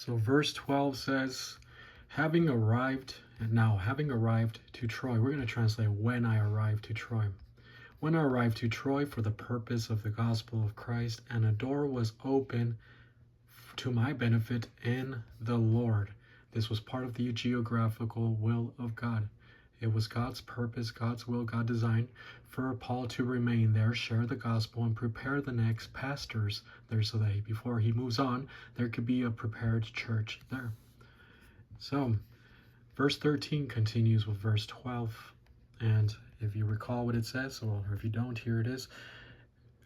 So verse 12 says, having arrived to Troy. We're going to translate when I arrived to Troy. When I arrived to Troy for the purpose of the gospel of Christ, and a door was open to my benefit in the Lord. This was part of the geographical will of God. It was God's purpose, God's will, God designed for Paul to remain there, share the gospel, and prepare the next pastors there so that before he moves on, there could be a prepared church there. So, verse 13 continues with verse 12. And if you recall what it says, or if you don't, here it is.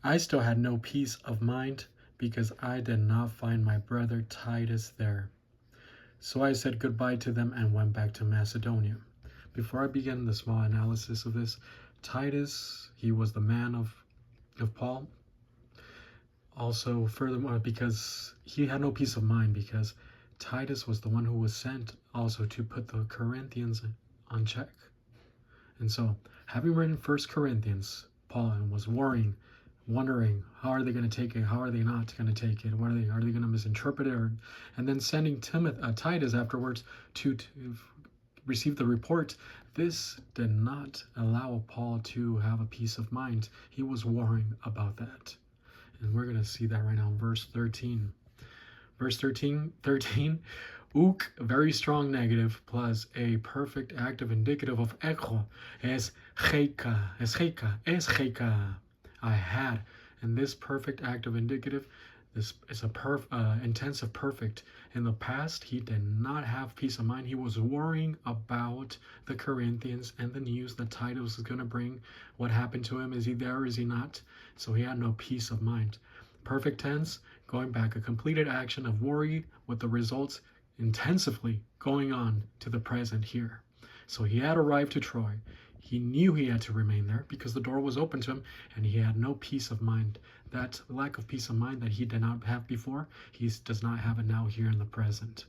I still had no peace of mind because I did not find my brother Titus there. So I said goodbye to them and went back to Macedonia. Before I begin the small analysis of this, Titus, he was the man of Paul. Also, furthermore, because he had no peace of mind, because Titus was the one who was sent also to put the Corinthians on check. And so, having written 1 Corinthians, Paul was wondering, how are they going to take it? How are they not going to take it? What are they going to misinterpret it? And then sending Titus afterwards to receive the report. This did not allow Paul to have a peace of mind. He was worrying about that. And we're going to see that right now in verse 13. Verse 13, uk, very strong negative, plus a perfect active indicative of echo, es cheka. I had. And this perfect active indicative, this is a intensive perfect. In the past, he did not have peace of mind. He was worrying about the Corinthians and the news that Titus was going to bring. What happened to him? Is he there? Is he not? So he had no peace of mind. Perfect tense, going back, a completed action of worry with the results intensively going on to the present here. So he had arrived to Troy. He knew he had to remain there because the door was open to him, and he had no peace of mind. That lack of peace of mind that he did not have before, he does not have it now here in the present.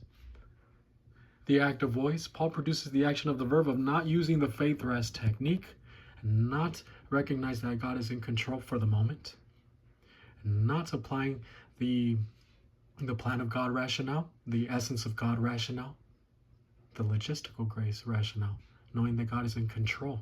The active voice, Paul produces the action of the verb of not using the faith rest technique, not recognize that God is in control for the moment, not applying the plan of God rationale, the essence of God rationale, the logistical grace rationale, knowing that God is in control.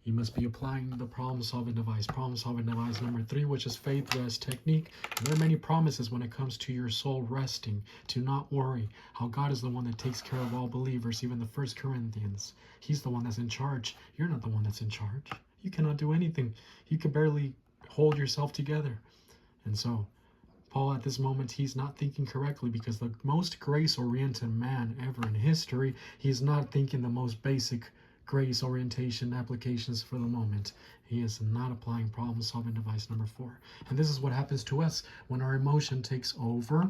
You must be applying the problem-solving device. Problem-solving device number 3, which is faith rest technique. There are many promises when it comes to your soul resting, to not worry, how God is the one that takes care of all believers, even the 1 Corinthians. He's the one that's in charge. You're not the one that's in charge. You cannot do anything. You can barely hold yourself together. And so, Paul, at this moment, he's not thinking correctly because the most grace-oriented man ever in history, he's not thinking the most basic grace orientation applications for the moment. He is not applying problem-solving device number 4. And this is what happens to us when our emotion takes over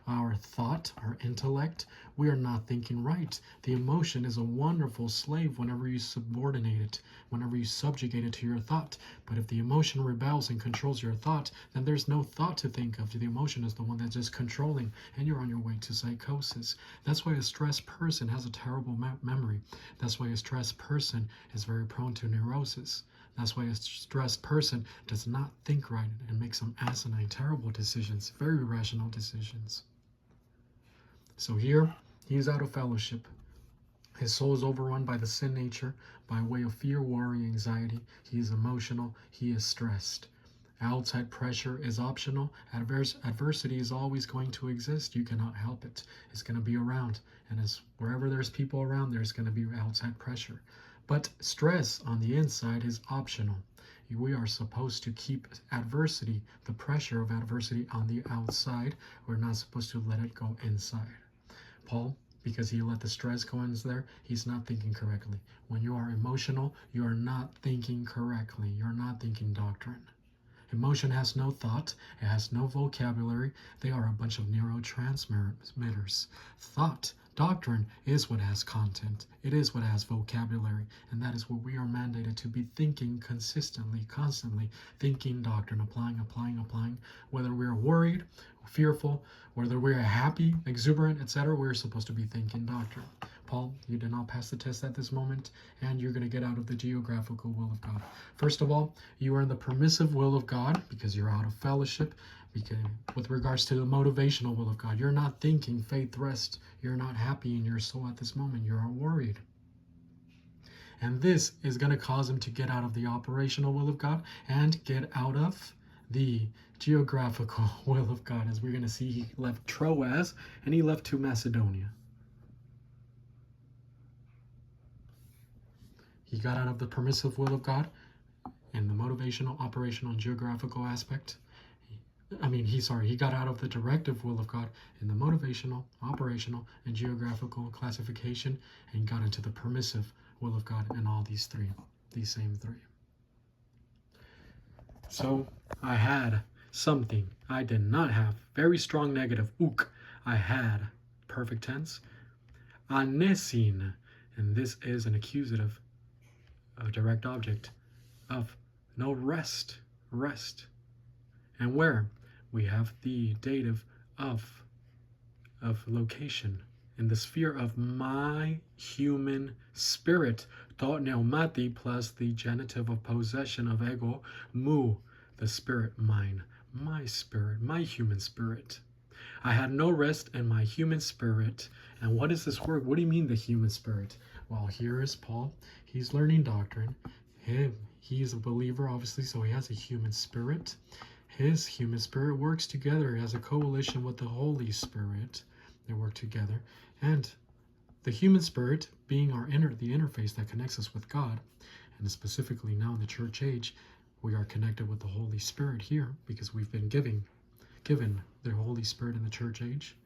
our thought, our intellect. We are not thinking right. The emotion is a wonderful slave whenever you subordinate it, whenever you subjugate it to your thought. But if the emotion rebels and controls your thought, then there's no thought to think of. The emotion is the one that's just controlling, and you're on your way to psychosis. That's why a stressed person has a terrible memory. That's why a stressed person is very prone to neurosis. That's why a stressed person does not think right and makes some asinine, terrible decisions, very irrational decisions. So here, he is out of fellowship. His soul is overrun by the sin nature, by way of fear, worry, anxiety. He is emotional. He is stressed. Outside pressure is optional. Adversity is always going to exist. You cannot help it. It's going to be around. And as wherever there's people around, there's going to be outside pressure. But stress on the inside is optional. We are supposed to keep adversity, the pressure of adversity, on the outside. We're not supposed to let it go inside. Paul, because he let the stress go in there, he's not thinking correctly. When you are emotional, you are not thinking correctly. You're not thinking doctrine. Emotion has no thought. It has no vocabulary. They are a bunch of neurotransmitters. Thought, doctrine, is what has content. It is what has vocabulary. And that is what we are mandated to be thinking consistently, constantly. Thinking doctrine, applying. Whether we're worried, fearful, whether we're happy, exuberant, etc., we're supposed to be thinking doctrine. Paul, you did not pass the test at this moment, and you're going to get out of the geographical will of God. First of all, you are in the permissive will of God because you're out of fellowship. Because with regards to the motivational will of God, you're not thinking faith rest. You're not happy in your soul at this moment. You're worried. And this is going to cause him to get out of the operational will of God and get out of the geographical will of God. As we're going to see, he left Troas and he left to Macedonia. He got out of the permissive will of God and the motivational, operational, and geographical aspect. He got out of the directive will of God in the motivational, operational, and geographical classification and got into the permissive will of God in all these same three. So I had something I did not have. Very strong negative, uk. I had perfect tense. Anesin, and this is an accusative, a direct object of no rest. And where? We have the dative of location in the sphere of my human spirit. To pneumati plus the genitive of possession of ego, mu, the spirit, mine, my spirit, my human spirit. I had no rest in my human spirit. And what is this word? What do you mean the human spirit? Well, here is Paul. He's learning doctrine. He's a believer, obviously, so he has a human spirit. His human spirit works together as a coalition with the Holy Spirit. They work together. And the human spirit being the interface that connects us with God, and specifically now in the church age, we are connected with the Holy Spirit here because we've been given the Holy Spirit in the church age.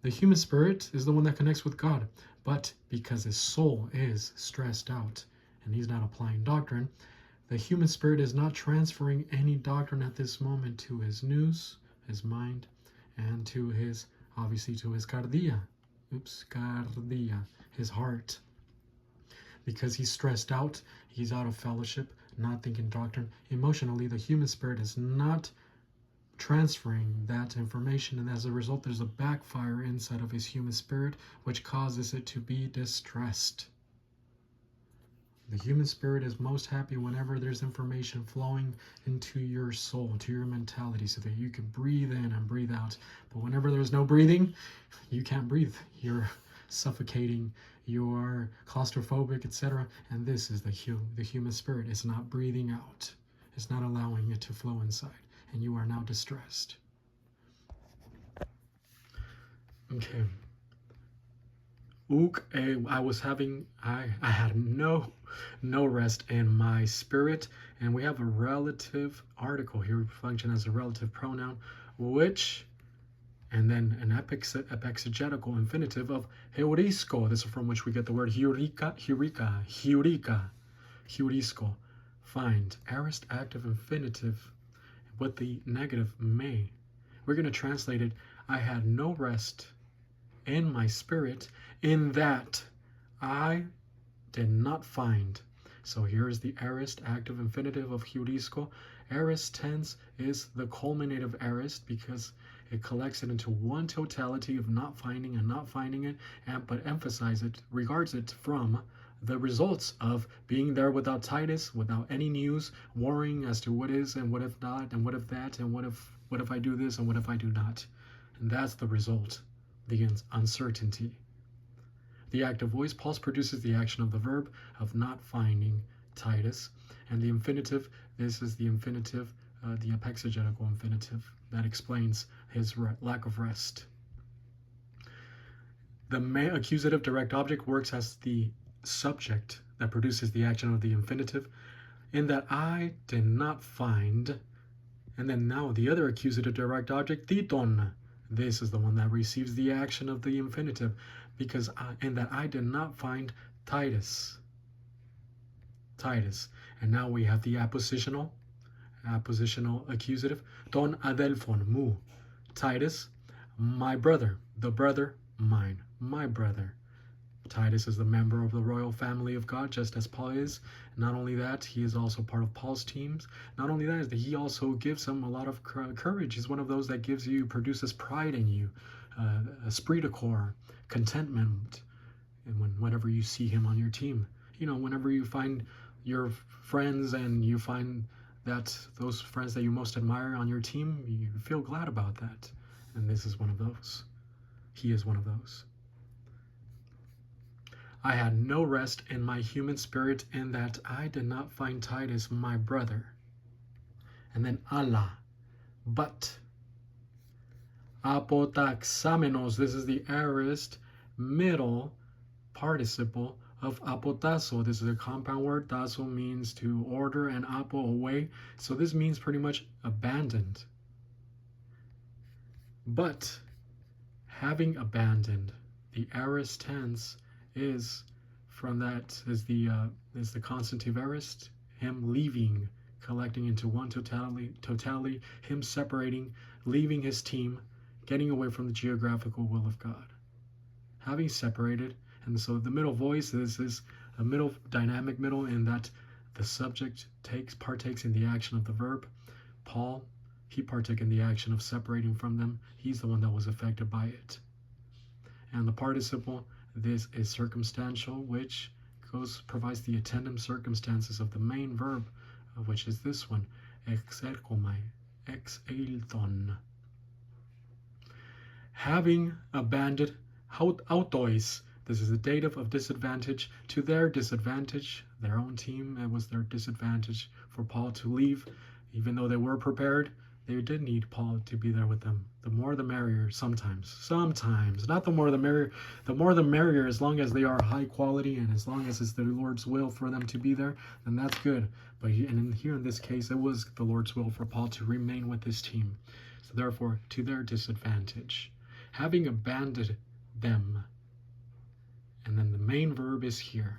The human spirit is the one that connects with God, but because his soul is stressed out and he's not applying doctrine, the human spirit is not transferring any doctrine at this moment to his nous, his mind, and to his cardia, his heart. Because he's stressed out, he's out of fellowship, not thinking doctrine. Emotionally, the human spirit is not transferring that information, and as a result, there's a backfire inside of his human spirit, which causes it to be distressed. The human spirit is most happy whenever there's information flowing into your soul, into your mentality, so that you can breathe in and breathe out. But whenever there's no breathing, you can't breathe. You're suffocating, you are claustrophobic, etc. And this is the human spirit. It's not breathing out. It's not allowing it to flow inside. And you are now distressed. Okay. I had no rest in my spirit, and we have a relative article here, function as a relative pronoun, which, and then an epexegetical infinitive of heurisco. This is from which we get the word heurisco. Find aorist active infinitive with the negative may. We're going to translate it, I had no rest in my spirit, in that I did not find. So here's the aorist active infinitive of heurisco. Aorist tense is the culminative aorist because it collects it into one totality of not finding it, but regards it from the results of being there without Titus, without any news, worrying as to what is and what if not, and what if that, and what if I do this and what if I do not. And that's the result. The uncertainty. The active voice, pulse, produces the action of the verb of not finding Titus. And the infinitive, this is the infinitive, the epexegetical infinitive, that explains his lack of rest. The accusative direct object works as the subject that produces the action of the infinitive, in that I did not find. And then now the other accusative direct object, titon. This is the one that receives the action of the infinitive, because in that I did not find Titus. And now we have the appositional accusative, ton adelphon mu. Titus, my brother, the brother, mine, my brother. Titus is the member of the royal family of God, just as Paul is. Not only that, he is also part of Paul's teams. Not only that, he also gives him a lot of courage. He's one of those that produces pride in you, esprit de corps, contentment. And whenever you see him on your team, whenever you find your friends and you find that those friends that you most admire on your team, you feel glad about that. And this is one of those. He is one of those. I had no rest in my human spirit in that I did not find Titus my brother. And then Allah, but apotaxamenos, this is the aorist middle participle of apotasso. This is a compound word. Tasso means to order and apo away. So this means pretty much abandoned. But having abandoned, the aorist tense is from that is the constantive aorist, him leaving, collecting into one totality, him separating, leaving his team, getting away from the geographical will of God. Having separated, and so the middle voice is a middle dynamic middle in that the subject partakes in the action of the verb. Paul, he partook in the action of separating from them. He's the one that was affected by it. And the participle, this is circumstantial, which provides the attendant circumstances of the main verb, which is this one, exerkomai, exeilton. Having abandoned autois, this is the dative of disadvantage, to their disadvantage, their own team, it was their disadvantage for Paul to leave. Even though they were prepared, they did need Paul to be there with them. The more the merrier, sometimes, not the more the merrier, the more the merrier, as long as they are high quality and as long as it's the Lord's will for them to be there, then that's good. But here in this case, it was the Lord's will for Paul to remain with his team. So therefore, to their disadvantage, having abandoned them. And then the main verb is here.